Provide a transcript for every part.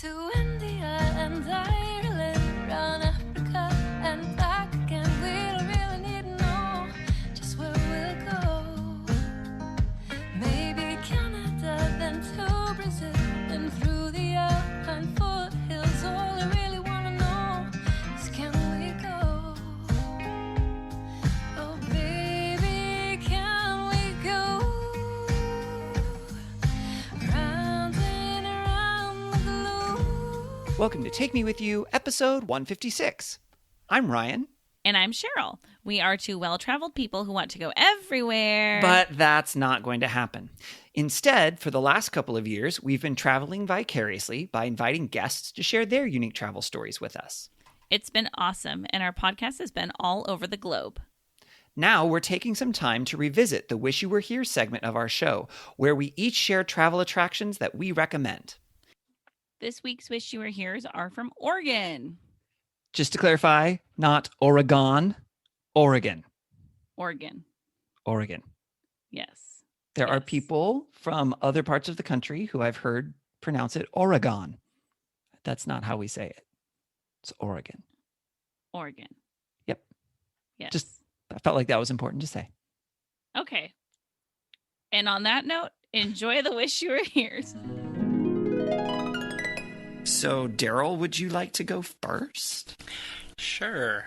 to India and Ireland, round Africa and back again. We don't really need to know just where we'll go. Maybe Canada, then to Brazil, then through the Alpine foothills. All I really want to know is, can we go? Oh baby, can we go? Round and around the globe. Welcome to Take Me With You, episode 156. I'm Ryan. And I'm Cheryl. We are two well-traveled people who want to go everywhere. But that's not going to happen. Instead, for the last couple of years, we've been traveling vicariously by inviting guests to share their unique travel stories with us. It's been awesome, and our podcast has been all over the globe. Now we're taking some time to revisit the Wish You Were Here segment of our show, where we each share travel attractions that we recommend. This week's Wish You Were Here's are from Oregon. Just to clarify, not Oregon, Oregon. Oregon. Oregon. Yes. There are Yes. people from other parts of the country who I've heard pronounce it Oregon. That's not how we say it. It's Oregon. Oregon. Yep. Yes. Just, I felt like that was important to say. Okay. And on that note, enjoy the Wish You Were Here's. So, Daryl, would you like to go first? Sure.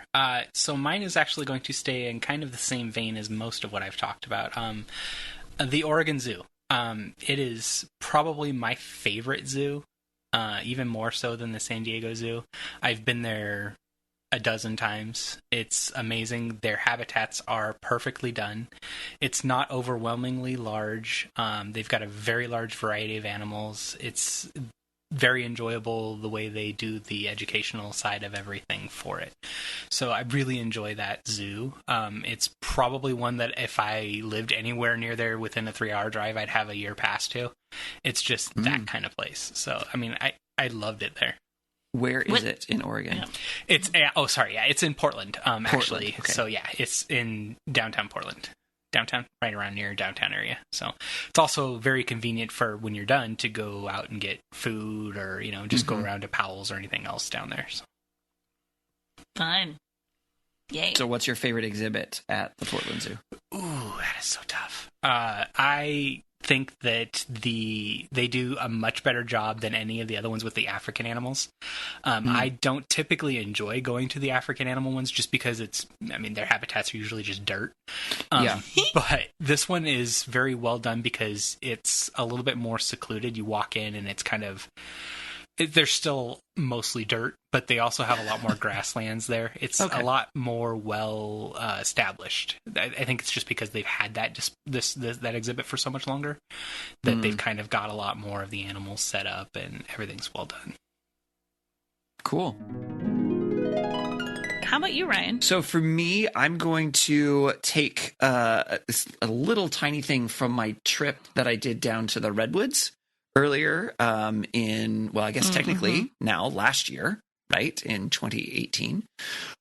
So mine is actually going to stay in kind of the same vein as most of what I've talked about. The Oregon Zoo. It is probably my favorite zoo, even more so than the San Diego Zoo. I've been there a dozen times. It's amazing. Their habitats are perfectly done. It's not overwhelmingly large. They've got a very large variety of animals. It's very enjoyable the way they do the educational side of everything for it. So I really enjoy that zoo. It's probably one that if I lived anywhere near there within a 3-hour drive, I'd have a year pass to. It's just that kind of place. So, I mean, I loved it there. Where is it in Oregon? Yeah. It's, it's in Portland, actually. Okay. So yeah, it's in downtown Portland. Downtown, right around near downtown area. So it's also very convenient for when you're done to go out and get food or, just go around to Powell's or anything else down there. So. Fun. Yay. So, what's your favorite exhibit at the Portland Zoo? Ooh, that is so tough. I think that they do a much better job than any of the other ones with the African animals. I don't typically enjoy going to the African animal ones just because their habitats are usually just dirt. Yeah. But this one is very well done because it's a little bit more secluded. You walk in and it's kind of, they're still mostly dirt, but they also have a lot more grasslands there. It's a lot more well established. I think it's just because they've had that that exhibit for so much longer that they've kind of got a lot more of the animals set up and everything's well done. Cool. How about you, Ryan? So for me, I'm going to take a little tiny thing from my trip that I did down to the Redwoods earlier technically now last year, right, in 2018.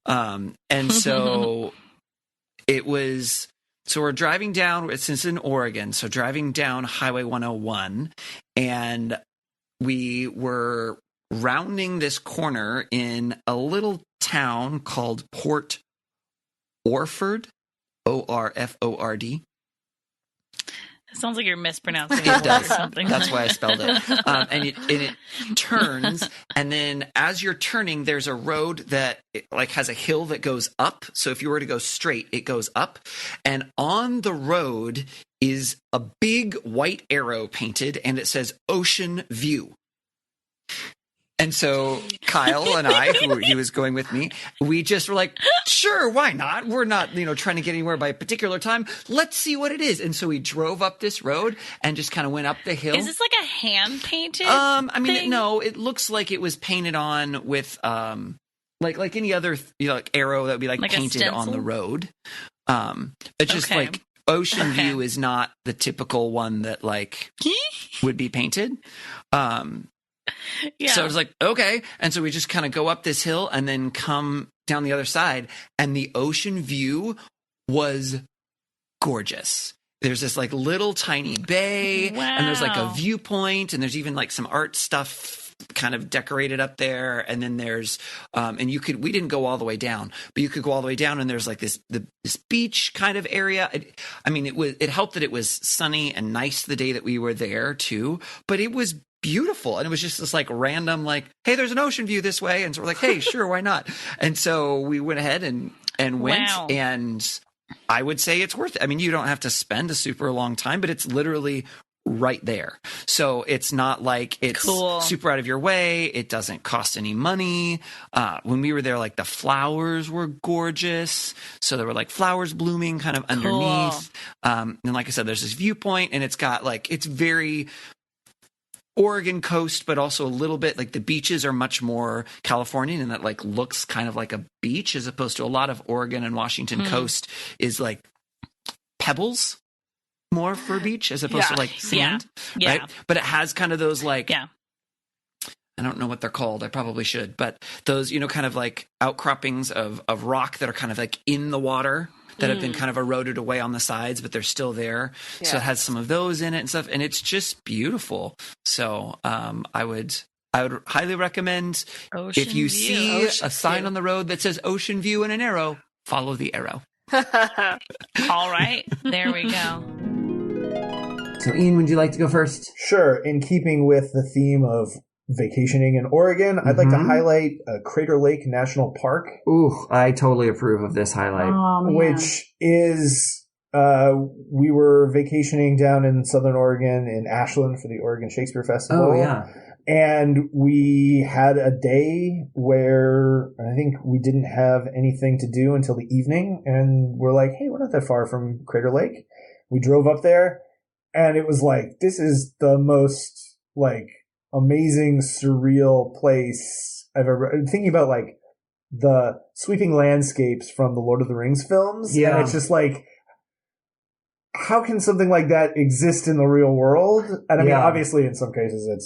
And so it was, so we're driving down, since in Oregon, so driving down Highway 101, and we were rounding this corner in a little town called Port Orford, Orford. It sounds like you're mispronouncing It does. or something. That's why I spelled it. And it turns, and then as you're turning, there's a road that has a hill that goes up. So if you were to go straight, it goes up. And on the road is a big white arrow painted, and it says Ocean View. And so Kyle and I, he was going with me, we just were like, sure, why not? We're not, trying to get anywhere by a particular time. Let's see what it is. And so we drove up this road and just kind of went up the hill. Is this like a hand painted? Thing? No, it looks like it was painted on with, like any other, arrow that would be like painted on the road. It's just like Ocean View is not the typical one that would be painted. Yeah. So I was like, okay. And so we just kind of go up this hill and then come down the other side. And the ocean view was gorgeous. There's this little tiny bay and there's a viewpoint and there's even some art stuff kind of decorated up there. And then there's, and we didn't go all the way down, but you could go all the way down and there's like this beach kind of area. It helped that it was sunny and nice the day that we were there too, but it was beautiful. And it was just this like random, like, hey, there's an ocean view this way. And so we're like, hey, sure, why not? And so we went ahead and went. Wow. And I would say it's worth it. I mean, you don't have to spend a super long time, but it's literally right there. So it's not like it's Cool. super out of your way. It doesn't cost any money. When we were there, like the flowers were gorgeous. So there were like flowers blooming kind of underneath. And like I said, there's this viewpoint and it's got like, it's very Oregon coast, but also a little bit like the beaches are much more Californian and that like looks kind of like a beach as opposed to a lot of Oregon and Washington coast is like pebbles more for a beach as opposed to like sand. Yeah. Right. But it has kind of those like, Yeah. I don't know what they're called. I probably should, but those, kind of like outcroppings of rock that are kind of like in the water that have been kind of eroded away on the sides, but they're still there. Yeah. So it has some of those in it and stuff. And it's just beautiful. So I would highly recommend Ocean if you view. see a sign on the road that says Ocean View and an arrow, follow the arrow. All right. There we go. So Ian, would you like to go first? Sure. In keeping with the theme of vacationing in Oregon, I'd like to highlight Crater Lake National Park. Ooh, I totally approve of this highlight. Oh, man. Which is, we were vacationing down in Southern Oregon in Ashland for the Oregon Shakespeare Festival. Oh, yeah. And we had a day where I think we didn't have anything to do until the evening. And we're like, hey, we're not that far from Crater Lake. We drove up there and it was like, this is the most like amazing, surreal place I've ever. I'm thinking about like the sweeping landscapes from the Lord of the Rings films. Yeah. And it's just like, how can something like that exist in the real world? And I mean, obviously in some cases it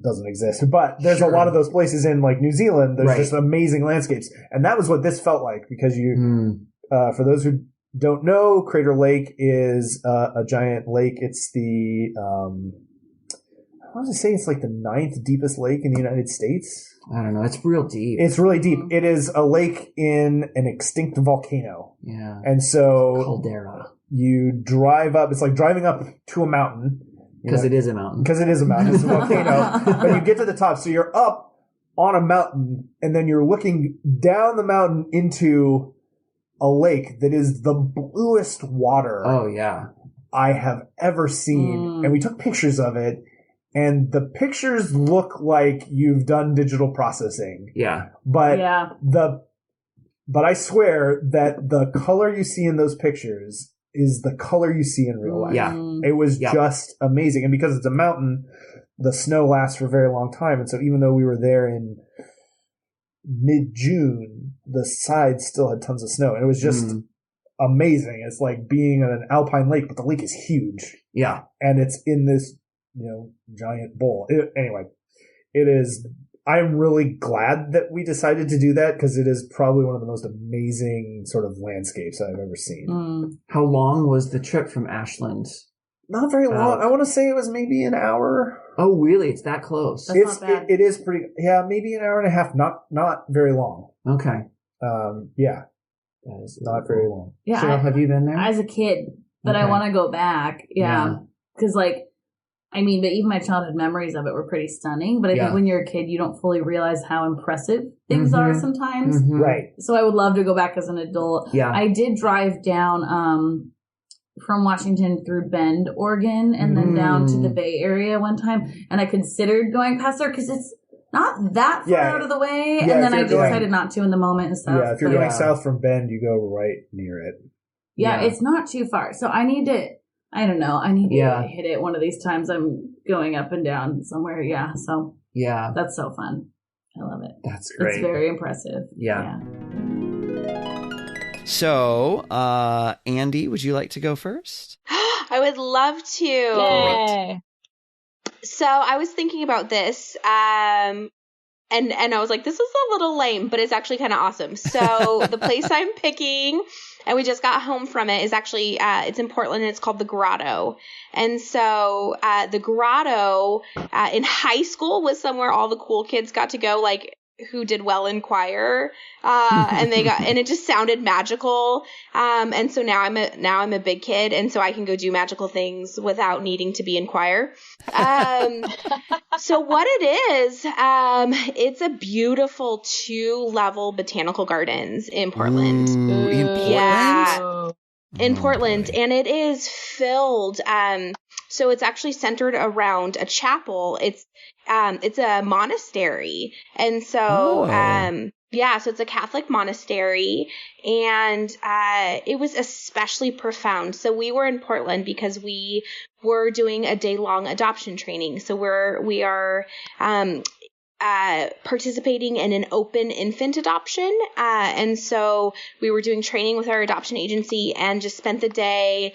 doesn't exist, but there's a lot of those places in like New Zealand. There's just amazing landscapes. And that was what this felt like because for those who don't know, Crater Lake is a giant lake. It's the, I want to say it's like the 9th deepest lake in the United States. I don't know. It's real deep. It's really deep. It is a lake in an extinct volcano. Yeah. And so Caldera. you drive up. It's like driving up to a mountain. Because it is a mountain. Because it is a mountain. It's a volcano. But you get to the top. So you're up on a mountain and then you're looking down the mountain into a lake that is the bluest water. Oh, yeah. I have ever seen. And we took pictures of it. And the pictures look like you've done digital processing. Yeah. But but I swear that the color you see in those pictures is the color you see in real life. Yeah. It was just amazing. And because it's a mountain, the snow lasts for a very long time. And so even though we were there in mid-June, the sides still had tons of snow. And it was just amazing. It's like being in an alpine lake, but the lake is huge. Yeah. And it's in this giant bowl. Anyway, it is. I'm really glad that we decided to do that because it is probably one of the most amazing sort of landscapes I've ever seen. How long was the trip from Ashland? Not very long. I want to say it was maybe an hour. Oh, really? It's that close. That's not bad. It is pretty. Yeah, maybe an hour and a half. Not very long. Okay. Yeah, That is not very long. Yeah, Cheryl, have you been there? as a kid, but I want to go back. Yeah. Because but even my childhood memories of it were pretty stunning. But I think when you're a kid, you don't fully realize how impressive things are sometimes. Right. So I would love to go back as an adult. Yeah. I did drive down from Washington through Bend, Oregon, and then down to the Bay Area one time. And I considered going past there because it's not that far out of the way. Yeah, and then I decided not to in the moment and stuff. Yeah, if you're going south from Bend, you go right near it. Yeah, it's not too far. So I need to... I don't know. I need to hit it one of these times I'm going up and down somewhere. Yeah. So that's so fun. I love it. That's great. It's very impressive. Yeah. So, Andy, would you like to go first? I would love to. Yay. So I was thinking about this. And I was like, this is a little lame, but it's actually kind of awesome. So the place I'm picking, and we just got home from it, is actually, it's in Portland, and it's called the Grotto. And so the Grotto in high school was somewhere all the cool kids got to go, like, who did well in choir, and it just sounded magical. And so now I'm a big kid, and so I can go do magical things without needing to be in choir. So what it is, it's a beautiful 2-level botanical gardens in Portland. Ooh, in Portland? Yeah. In Portland, and it is filled. So it's actually centered around a chapel. It's a monastery, and so so it's a Catholic monastery, and it was especially profound. So we were in Portland because we were doing a day-long adoption training. So we are participating in an open infant adoption. And so we were doing training with our adoption agency and just spent the day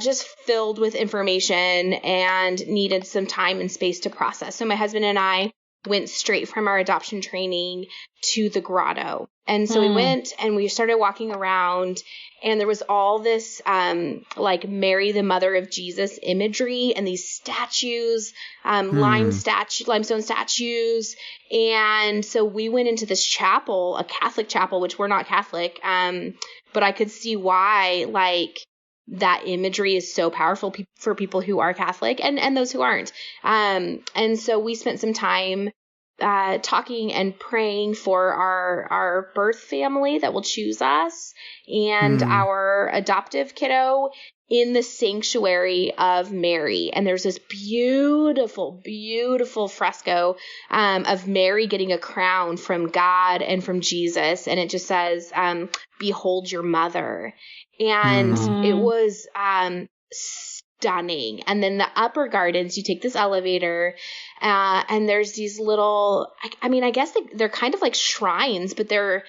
just filled with information and needed some time and space to process. So my husband and I went straight from our adoption training to the Grotto. And so we went and we started walking around, and there was all this like Mary, the mother of Jesus imagery, and these statues, limestone statues. And so we went into this chapel, a Catholic chapel, which we're not Catholic, but I could see why, like, that imagery is so powerful for people who are Catholic and those who aren't. And so we spent some time talking and praying for our birth family that will choose us and our adoptive kiddo in the sanctuary of Mary. And there's this beautiful, beautiful fresco of Mary getting a crown from God and from Jesus. And it just says, "Behold your mother." And it was stunning. And then the upper gardens, you take this elevator, and there's these little, I guess they're kind of like shrines, but they're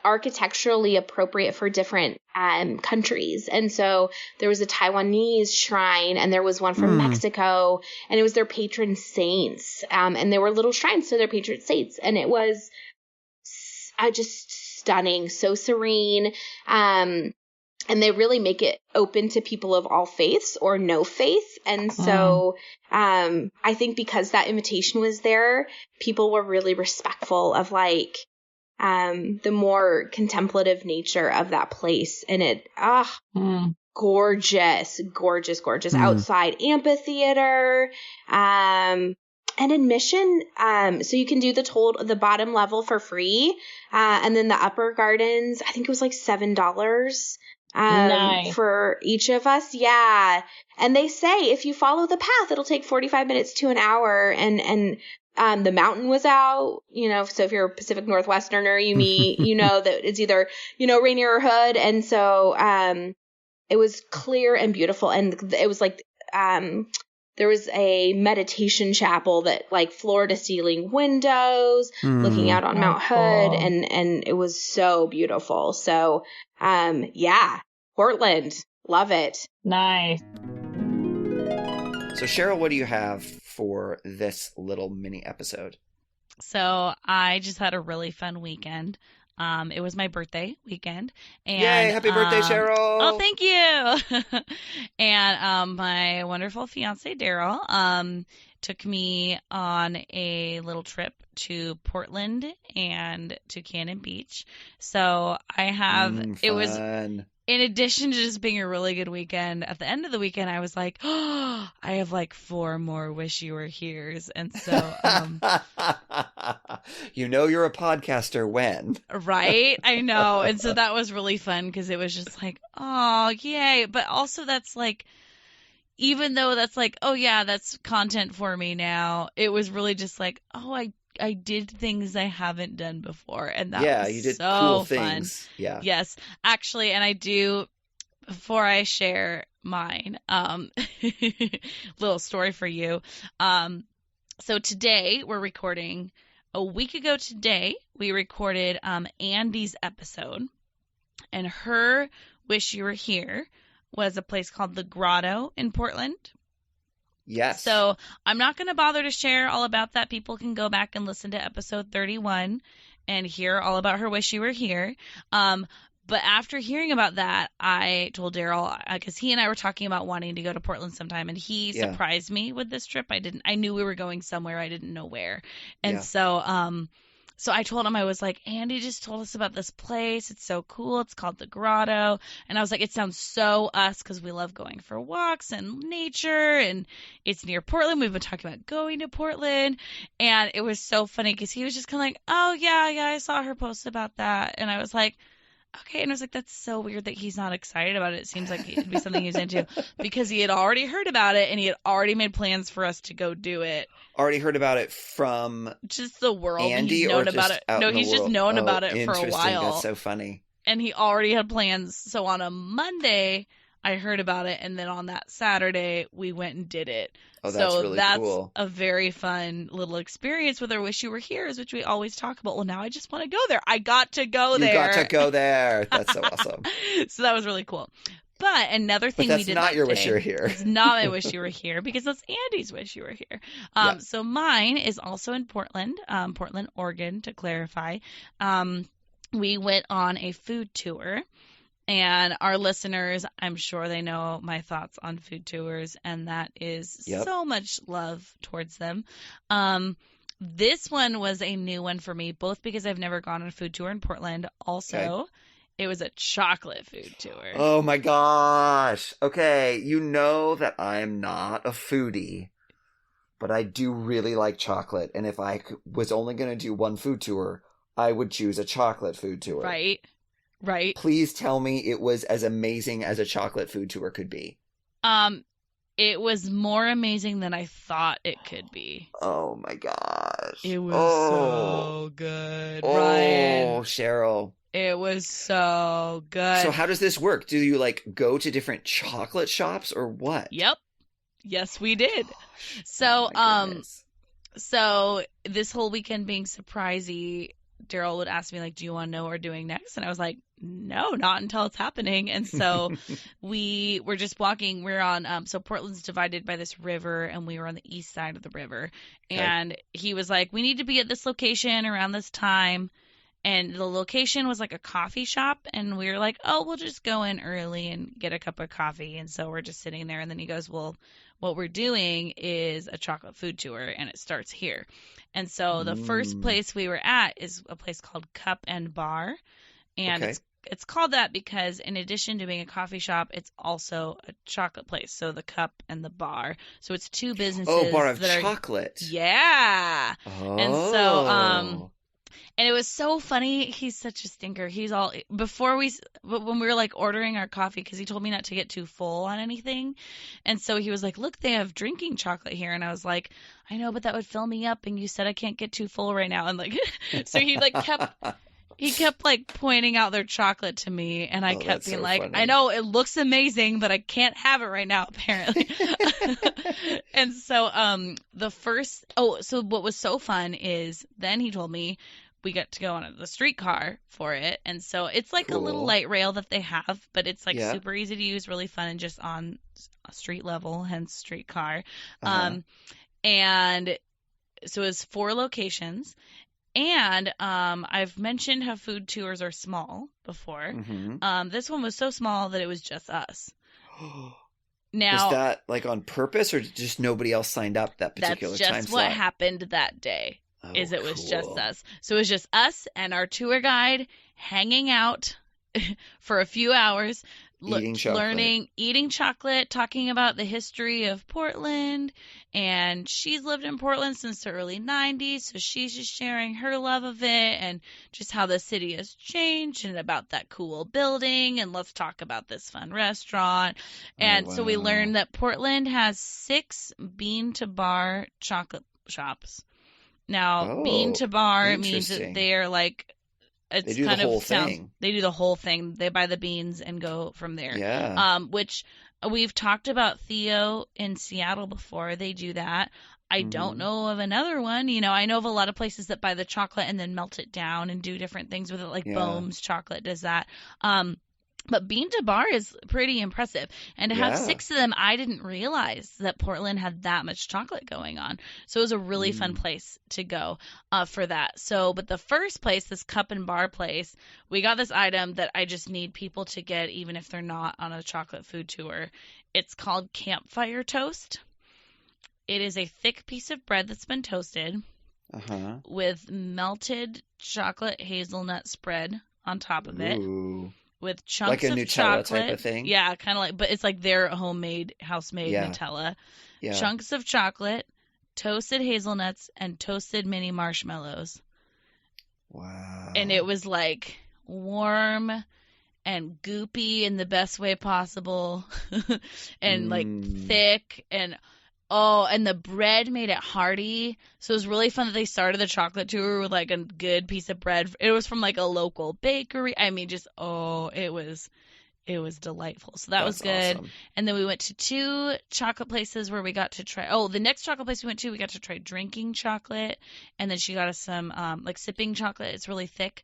architecturally appropriate for different countries. And so there was a Taiwanese shrine, and there was one from Mexico, and it was their patron saints. And there were little shrines to their patron saints. And it was just stunning, so serene. And they really make it open to people of all faiths or no faith. And so I think because that invitation was there, people were really respectful of, like, the more contemplative nature of that place. And it, gorgeous, gorgeous, gorgeous. Outside amphitheater, and admission. So you can do the bottom level for free. And then the upper gardens, I think it was like $7. Nice. For each of us. Yeah. And they say if you follow the path, it'll take 45 minutes to an hour. And the mountain was out, so if you're a Pacific Northwesterner, you know that it's either, Rainier or Hood. And so, it was clear and beautiful. And it was like, there was a meditation chapel that, like, floor to ceiling windows, looking out on Mount Hood, and it was so beautiful. So, Portland, love it. Nice. So Cheryl, what do you have for this little mini episode? So I just had a really fun weekend. It was my birthday weekend. And, yay, happy birthday, Cheryl. Oh, thank you. And my wonderful fiance, Daryl, took me on a little trip to Portland and to Cannon Beach. So I have, it was, in addition to just being a really good weekend, at the end of the weekend, I was like, oh, I have like 4 more wish you were here's. And so, you're a podcaster when. Right? I know. And so that was really fun because it was just like, oh, yay. But also that's like, even though that's like, oh yeah, that's content for me now, it was really just like, oh, I did things I haven't done before, and that was you did so cool fun. Things. Yeah. Yes, actually, and I do. Before I share mine, little story for you. So today we're recording. A week ago today, we recorded Andy's episode, and her wish you were here was a place called the Grotto in Portland. Yes. So I'm not going to bother to share all about that. People can go back and listen to episode 31 and hear all about her Wish You Were Here. But after hearing about that, I told Daryl, because he and I were talking about wanting to go to Portland sometime, and he surprised me with this trip. I knew we were going somewhere. I didn't know where. And so I told him, I was like, Andy just told us about this place. It's so cool. It's called the Grotto. And I was like, it sounds so us because we love going for walks and nature, and it's near Portland. We've been talking about going to Portland. And it was so funny because he was just kind of like, oh, yeah, I saw her post about that. And I was like, okay. And I was like, that's so weird that he's not excited about it. It seems like it'd be something he's into, because he had already heard about it and he had already made plans for us to go do it. Already heard about it from just the world. Andy, he's known about it. No, he's just known about it for a while. That's so funny. And he already had plans. So on a Monday, I heard about it, and then on that Saturday, we went and did it. Oh, that's so really that's cool. a very fun little experience with our Wish You Were Here, which we always talk about. Well, now I just want to go there. I got to go there. You got to go there. That's so awesome. So that was really cool. But another thing we did that's not your Wish You Were Here. It's not my Wish You Were Here, because that's Andy's Wish You Were Here. So mine is also in Portland, Portland, Oregon, to clarify. We went on a food tour. And our listeners, I'm sure they know my thoughts on food tours, and that is so much love towards them. This one was a new one for me, both because I've never gone on a food tour in Portland. Also, it was a chocolate food tour. Oh my gosh. Okay, you know that I'm not a foodie, but I do really like chocolate. And if I was only going to do one food tour, I would choose a chocolate food tour. Right. Please tell me it was as amazing as a chocolate food tour could be. It was more amazing than I thought it could be. Oh my gosh. It was so good, Oh, Ryan. Cheryl. It was so good. So how does this work? Do you go to different chocolate shops or what? Yep. Yes, we did. So, so this whole weekend being surprisey, Daryl would ask me, do you want to know what we're doing next? And I was like, no, not until it's happening. And so we were just walking. We're on, so Portland's divided by this river, and we were on the east side of the river. Okay. And he was like, we need to be at this location around this time. And the location was like a coffee shop. And we were like, oh, we'll just go in early and get a cup of coffee. And so we're just sitting there. And then he goes, well, what we're doing is a chocolate food tour, and it starts here. And so the first place we were at is a place called Cup and Bar. And it's called that because in addition to being a coffee shop, it's also a chocolate place. So the Cup and the Bar. So it's two businesses. Oh, bar of chocolate. Yeah. Oh. And so, and it was so funny. He's such a stinker. He's all, when we were ordering our coffee, because he told me not to get too full on anything. And so he was like, look, they have drinking chocolate here. And I was like, I know, but that would fill me up. And you said I can't get too full right now. And so he kept pointing out their chocolate to me. And I kept being funny. I know it looks amazing, but I can't have it right now, apparently. And so, so what was so fun is then he told me, we got to go on the streetcar for it. And so it's a little light rail that they have, but it's super easy to use, really fun, and just on a street level, hence streetcar. And so it was 4 locations. And I've mentioned how food tours are small before. Mm-hmm. This one was so small that it was just us. Now, is that on purpose, or just nobody else signed up that particular time slot? That's just what happened that day. It was just us. So it was just us and our tour guide hanging out for a few hours, eating chocolate, talking about the history of Portland. And she's lived in Portland since the early 90s, so she's just sharing her love of it and just how the city has changed and about that cool building. And let's talk about this fun restaurant. And so we learned that Portland has 6 bean-to-bar chocolate shops. Now, bean to bar means that they're they do the whole thing. They do the whole thing. They buy the beans and go from there. Yeah. Which we've talked about Theo in Seattle before. They do that. I don't know of another one. I know of a lot of places that buy the chocolate and then melt it down and do different things with it, like Bohm's Chocolate does that. But bean to bar is pretty impressive. And to have 6 of them, I didn't realize that Portland had that much chocolate going on. So it was a really fun place to go for that. So, but the first place, this cup and bar place, we got this item that I just need people to get even if they're not on a chocolate food tour. It's called campfire toast. It is a thick piece of bread that's been toasted with melted chocolate hazelnut spread on top of it. Ooh. With chunks like a of Nutella chocolate. type of thing? Yeah, kind of like, but it's like their homemade, house-made Nutella. Yeah. Chunks of chocolate, toasted hazelnuts, and toasted mini marshmallows. Wow. And it was like warm and goopy in the best way possible and like thick and and the bread made it hearty. So it was really fun that they started the chocolate tour with like a good piece of bread. It was from like a local bakery. I mean, just it was delightful. So that was good. Awesome. And then we went to 2 chocolate places where we got to try. Oh, the next chocolate place we went to, we got to try drinking chocolate, and then she got us some like sipping chocolate. It's really thick.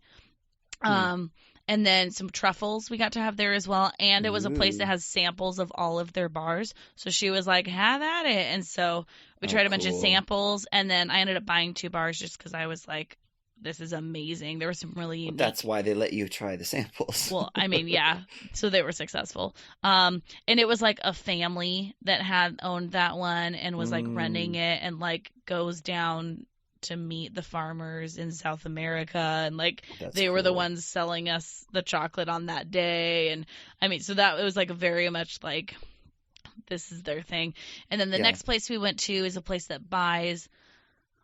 And then some truffles we got to have there as well. And it was a place that has samples of all of their bars. So she was like, have at it. And so we tried a bunch of samples. And then I ended up buying 2 bars just because I was like, this is amazing. There were some really unique... That's why they let you try the samples. Well, I mean, yeah. So they were successful. And it was like a family that had owned that one and was like running it and like goes down to meet the farmers in South America, and like they were the ones selling us the chocolate on that day. And I mean, so that it was like very much like this is their thing. And then the next place we went to is a place that buys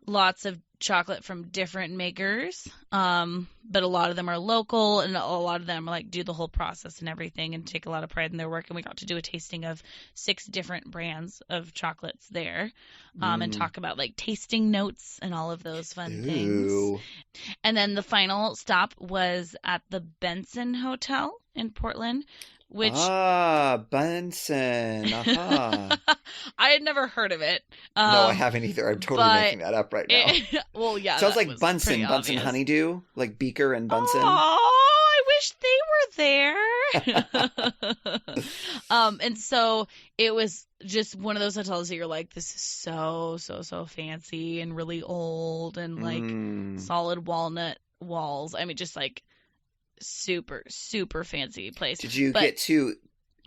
lots of chocolate from different makers, but a lot of them are local, and a lot of them like do the whole process and everything and take a lot of pride in their work. And we got to do a tasting of 6 different brands of chocolates there, and talk about like tasting notes and all of those fun things. And then the final stop was at the Benson Hotel in Portland, which Benson. I had never heard of it. No, I haven't either. I'm totally making that up right now. Well, yeah. Sounds like Bunsen Honeydew, like Beaker and Bunsen. Oh, I wish they were there. And so it was just one of those hotels that you're like, this is so fancy and really old and like solid walnut walls. I mean, just like super fancy place. Did you get to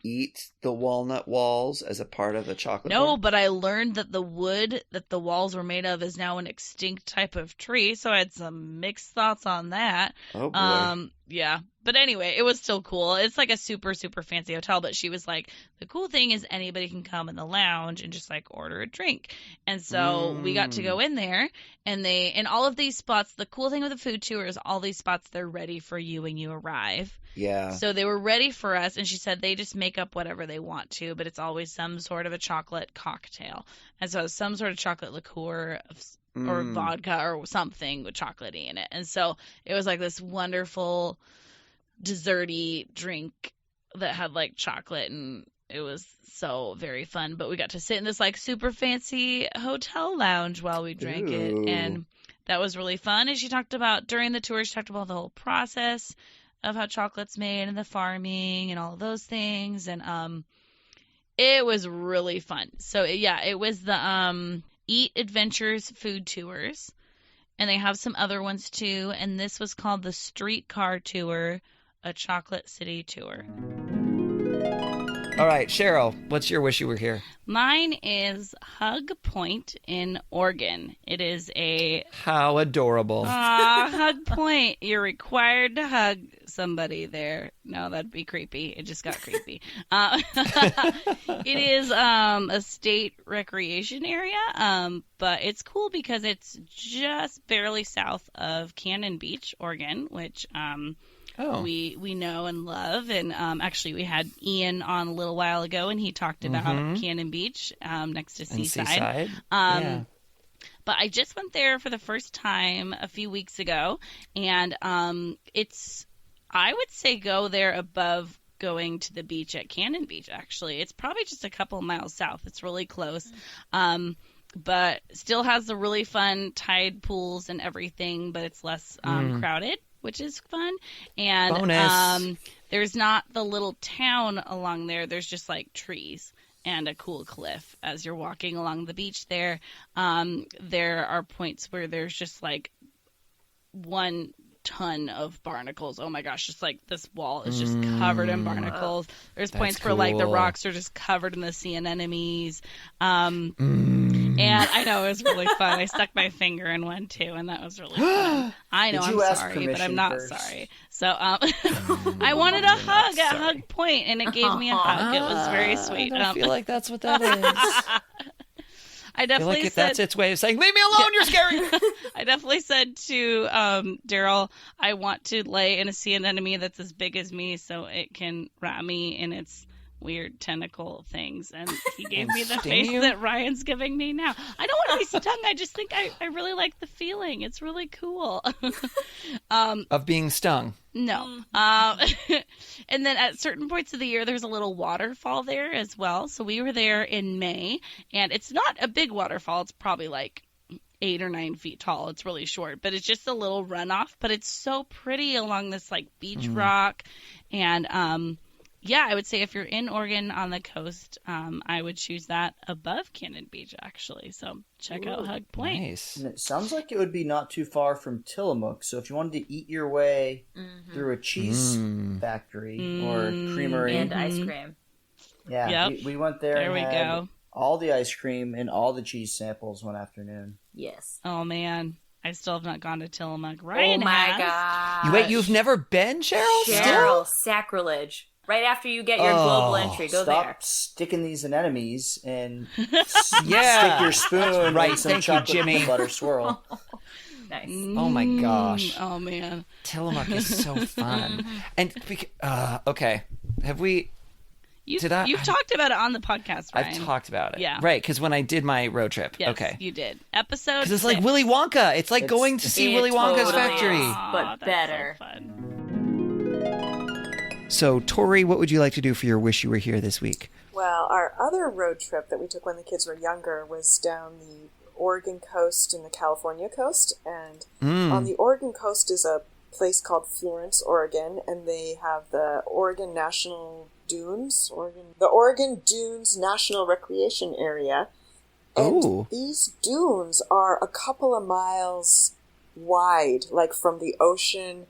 eat the walnut walls as a part of the chocolate bar? But I learned that the wood that the walls were made of is now an extinct type of tree, so I had some mixed thoughts on that. Oh boy. Yeah. But anyway, it was still cool. It's like a super fancy hotel, but she was like, the cool thing is anybody can come in the lounge and just like order a drink. And so we got to go in there, and in all of these spots, the cool thing with the food tour is all these spots, they're ready for you when you arrive. Yeah. So they were ready for us, and she said they just make up whatever they want to, but it's always some sort of a chocolate cocktail. And so some sort of chocolate liqueur or vodka or something with chocolatey in it. And so it was like this wonderful desserty drink that had like chocolate, and it was so very fun. But we got to sit in this like super fancy hotel lounge while we drank it, and that was really fun. And she talked about during the tour, she talked about the whole process of how chocolate's made and the farming and all of those things, and it was really fun. So yeah, it was the Eat Adventures food tours, and they have some other ones too, and this was called the Streetcar Tour, a Chocolate City tour. All right, Cheryl, what's your wish you were here? Mine is Hug Point in Oregon. It is a... How adorable. Hug Point. You're required to hug somebody there. No, that'd be creepy. It just got creepy. It is a state recreation area, but it's cool because it's just barely south of Cannon Beach, Oregon, which... we know and love, and actually we had Ian on a little while ago, and he talked about Cannon Beach next to Seaside. Yeah. But I just went there for the first time a few weeks ago, and I would say go there above going to the beach at Cannon Beach. Actually, it's probably just a couple miles south. It's really close. But still has the really fun tide pools and everything, but it's less crowded, which is fun. And bonus. there's not the little town along there. There's just like trees and a cool cliff as you're walking along the beach there. There are points where there's just like 1 ton of barnacles. Oh my gosh, just like this wall is just covered in barnacles. There's points where like the rocks are just covered in the sea anemones. And I know it was really fun. I stuck my finger in one too, and that was really fun. I know I'm sorry, but I'm not sorry. So I wanted a hug at Hug Point, and it gave me a hug. It was very sweet. I feel like that's what that is. I definitely feel like said, that's its way of saying, leave me alone, you're scary. I definitely said to Daryl, I want to lay in a sea anemone that's as big as me so it can wrap me in its weird tentacle things. And he gave me the face that Ryan's giving me now. I don't want to be stung. I just think I really like the feeling. It's really cool. Of being stung. No. And then at certain points of the year, there's a little waterfall there as well. So we were there in May, and it's not a big waterfall. It's probably like 8 or 9 feet tall. It's really short, but it's just a little runoff. But it's so pretty along this like beach rock. And yeah, I would say if you're in Oregon on the coast, I would choose that above Cannon Beach, actually. So check out Hug Point. Nice. And it sounds like it would be not too far from Tillamook. So if you wanted to eat your way through a cheese factory or creamery. And ice cream. Yeah, we went there There and we had go. all the ice cream and all the cheese samples one afternoon. Yes. Oh, man. I still have not gone to Tillamook. Ryan has. God. Wait, you've never been, Cheryl? Cheryl, sacrilege. Right after you get your global entry, go Stop there. sticking these anemones and stick your spoon in some chocolate peanut butter swirl. Nice. Oh my gosh. Oh, man. Tillamook is so fun. And, okay. Have we... You've talked about it on the podcast, Ryan. I've talked about it. Yeah. Right, because when I did my road trip. Yes, okay. you did. Episode Because it's 6. like Willy Wonka. It's like going to see Willy Wonka's totally factory. is, but that's better. So fun. So, Tori, what would you like to do for your Wish You Were Here this week? Well, our other road trip that we took when the kids were younger was down the Oregon coast and the California coast. And on the Oregon coast is a place called Florence, Oregon, and they have the Oregon National Dunes, the Oregon Dunes National Recreation Area. And these dunes are a couple of miles wide, like from the ocean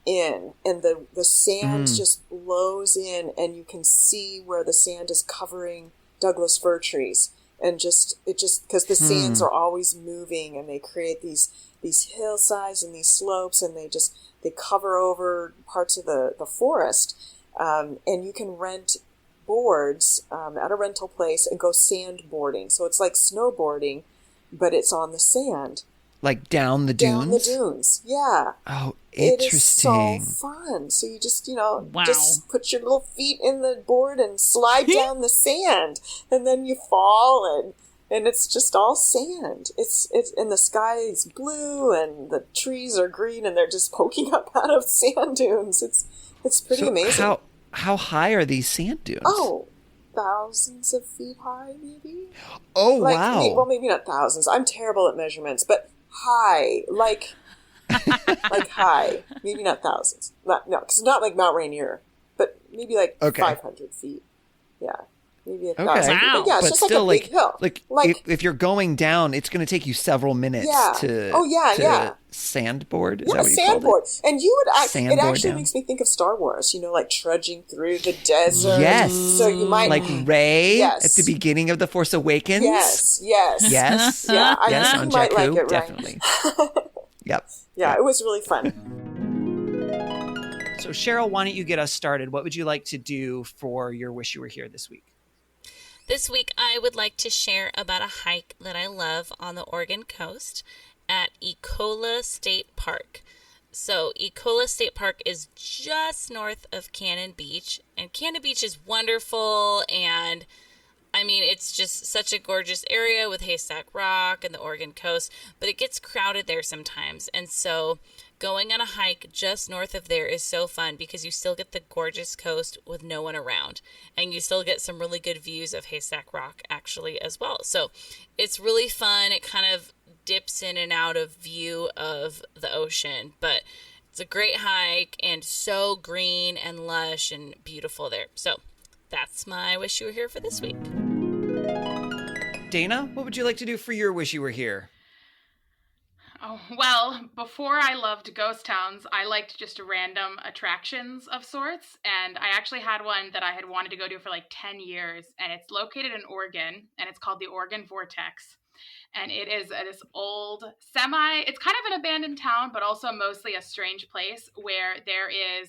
in, and the sand just blows in, and you can see where the sand is covering Douglas fir trees, and because the sands are always moving, and they create these hillsides and these slopes, and they cover over parts of the forest, and you can rent boards at a rental place and go sandboarding. So it's like snowboarding, but it's on the sand. Like down the dunes? Down the dunes, yeah. Oh, interesting. It is so fun. So you just, just put your little feet in the board and slide down the sand, and then you fall, and it's just all sand. It's and the sky is blue, and the trees are green, and they're just poking up out of sand dunes. It's pretty amazing. How high are these sand dunes? Oh, thousands of feet high, maybe. Oh, wow. Well, maybe not thousands. I'm terrible at measurements, but high, like high, maybe not thousands. No, because it's not like Mount Rainier, but maybe like 500 feet. Yeah, maybe 1,000. Wow. But yeah, it's but just still, like a big hill. Like if you're going down, it's going to take you several minutes to sandboard. Is that what you called sandboard. And you would Sandboard it actually down. makes me think of Star Wars, like trudging through the desert. Yes. So you might like Rey Yes. at the beginning of The Force Awakens. Yes. Yes. Yeah, I yes, think on you might Jakku, like it, Ryan. definitely. Yep. Yeah, it was really fun. So Cheryl, why don't you get us started? What would you like to do for your Wish You Were Here this week? This week, I would like to share about a hike that I love on the Oregon coast at Ecola State Park. So Ecola State Park is just north of Cannon Beach, and Cannon Beach is wonderful, and I mean, it's just such a gorgeous area with Haystack Rock and the Oregon coast, but it gets crowded there sometimes. And so going on a hike just north of there is so fun because you still get the gorgeous coast with no one around. And you still get some really good views of Haystack Rock actually as well. So it's really fun. It kind of dips in and out of view of the ocean, but It's a great hike and so green and lush and beautiful there. So that's my wish you were here for this week. Dana, what would you like to do for your wish you were here? Oh, well, before I loved ghost towns, I liked just random attractions of sorts. And I actually had one that I had wanted to go to for like 10 years. And it's located in Oregon, and it's called the Oregon Vortex. And it is this old it's kind of an abandoned town, but also mostly a strange place where there is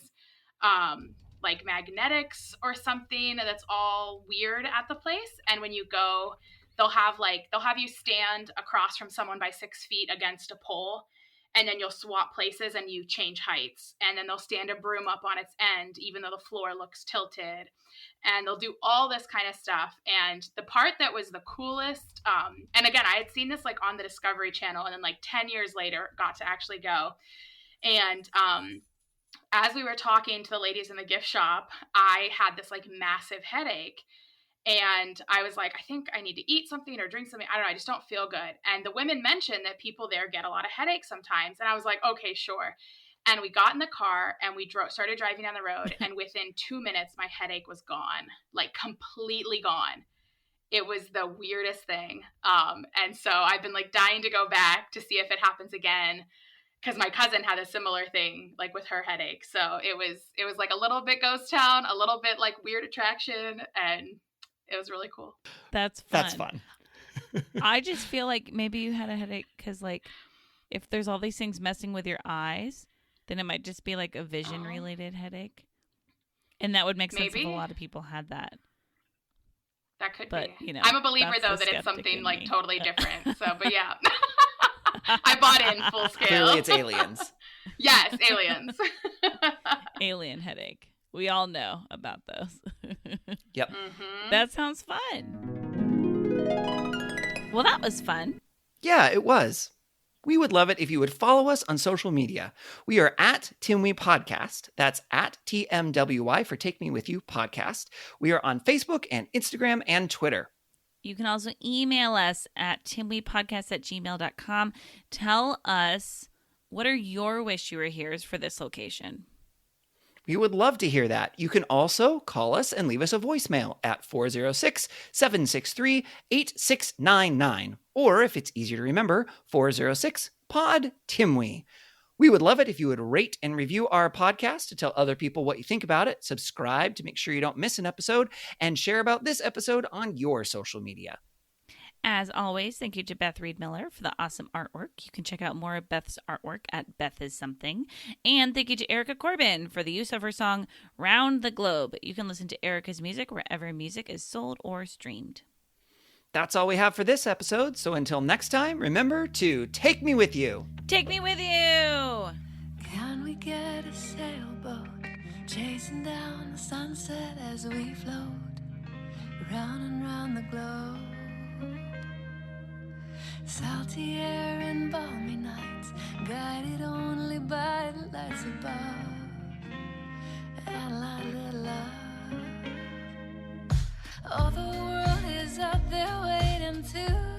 like magnetics or something that's all weird at the place. And when you go, they'll have you stand across from someone by 6 feet against a pole, and then you'll swap places and you change heights. And then they'll stand a broom up on its end, even though the floor looks tilted. And they'll do all this kind of stuff. And the part that was the coolest, and again, I had seen this like on the Discovery Channel, and then like 10 years later, got to actually go. And as we were talking to the ladies in the gift shop, I had this like massive headache. And I was like, I think I need to eat something or drink something. I don't know. I just don't feel good. And the women mentioned that people there get a lot of headaches sometimes. And I was like, okay, sure. And we got in the car and we started driving down the road. And within 2 minutes, my headache was gone, like completely gone. It was the weirdest thing. And so I've been like dying to go back to see if it happens again, because my cousin had a similar thing like with her headache. So it was like a little bit ghost town, a little bit like weird attraction, and it was really cool. That's fun. I just feel like maybe you had a headache because, like, if there's all these things messing with your eyes, then it might just be like a vision-related headache. And that would make sense if a lot of people had that. That could be. You know, I'm a believer, though, that it's something, like, totally different. So, but yeah. I bought in full scale. Clearly it's aliens. Yes, aliens. Alien headache. We all know about those. Yep. Mm-hmm. That sounds fun. Well, that was fun. Yeah, it was. We would love it if you would follow us on social media. We are at Timwy Podcast. That's at TMWY for Take Me With You Podcast. We are on Facebook and Instagram and Twitter. You can also email us at timwypodcast@gmail.com. Tell us, what are your wish you were here's for this location? We would love to hear that. You can also call us and leave us a voicemail at 406-763-8699. Or, if it's easier to remember, 406-POD-TIMWY. We would love it if you would rate and review our podcast to tell other people what you think about it, subscribe to make sure you don't miss an episode, and share about this episode on your social media. As always, thank you to Beth Reed Miller for the awesome artwork. You can check out more of Beth's artwork at Beth Is Something. And thank you to Erica Corbin for the use of her song Round the Globe. You can listen to Erica's music wherever music is sold or streamed. That's all we have for this episode. So until next time, remember to take me with you. Take me with you. Can we get a sailboat chasing down the sunset as we float round and round the globe? Salty air and balmy nights, guided only by the lights above, and a little love. Oh, the world is out there waiting to